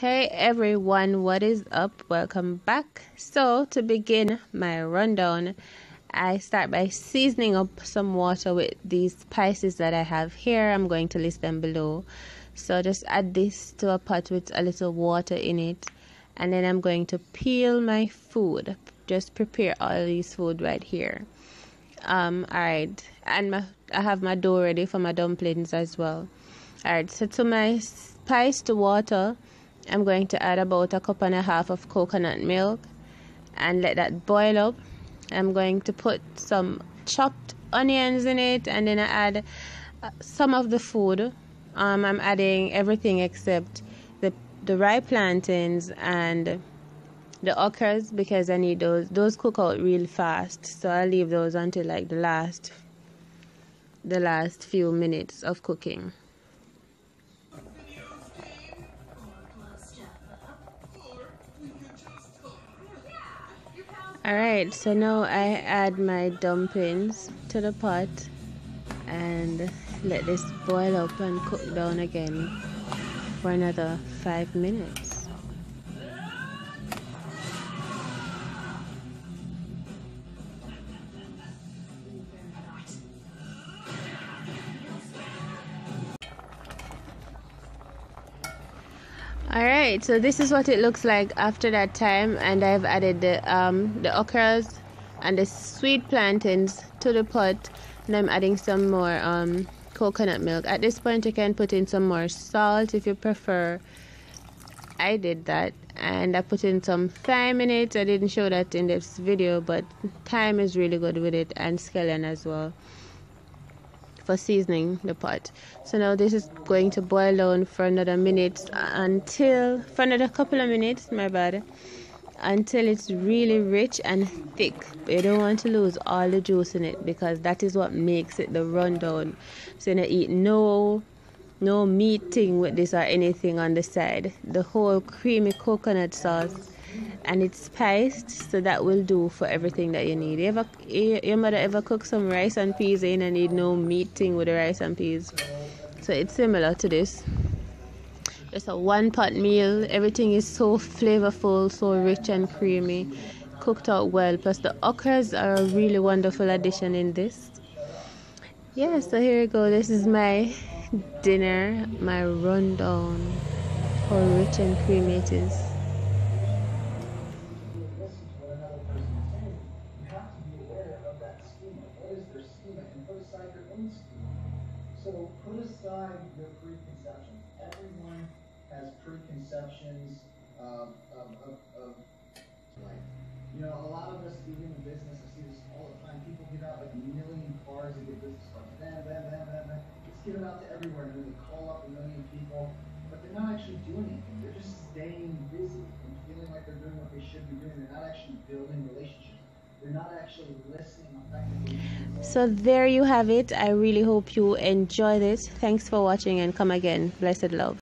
Hey everyone, what is up? Welcome back. So to begin my rundown, I start by seasoning up some water with these spices that I have here. I'm going to list them below. So just add this to a pot with a little water in it, and then I'm going to peel my food. Just prepare all these food right here. Alright, and I have my dough ready for my dumplings as well. Alright, so to my spiced water, I'm going to add about a cup and a half of coconut milk and let that boil up. I'm going to put some chopped onions in it, and then I add some of the food. I'm adding everything except the ripe plantains and the okras because I need those. Those cook out real fast, so I'll leave those until like the last few minutes of cooking. Alright, so now I add my dumplings to the pot and let this boil up and cook down again for another 5 minutes. Alright, so this is what it looks like after that time, and I've added the okras and the sweet plantains to the pot, and I'm adding some more coconut milk. At this point you can put in some more salt if you prefer. I did that, and I put in some thyme in it. I didn't show that in this video, but thyme is really good with it, and scallion as well for seasoning the pot. So now this is going to boil down for another couple of minutes, until it's really rich and thick. But you don't want to lose all the juice in it, because that is what makes it the rundown. So you don't eat no meat thing with this or anything on the side. The whole creamy coconut sauce, and it's spiced, so that will do for everything that you need. Your mother ever cook some rice and peas and you need no meat thing with the rice and peas? So it's similar to this. It's a one-pot meal. Everything is so flavorful, so rich and creamy, cooked out well. Plus the okras are a really wonderful addition in this. Yeah, so here you go. This is my dinner, my rundown. How rich and creamy it is. So put aside your preconceptions. Everyone has preconceptions of life. You know, a lot of us even in business, I see this all the time. People give out like a million cards to get business cards. It's given out to everywhere, and then they call up a million people, but they're not actually doing anything. They're just staying busy and feeling like they're doing what they should be doing. They're not actually building relationships. They're not actually listening effectively. So there you have it. I really hope you enjoy this. Thanks for watching, and come again. Blessed love.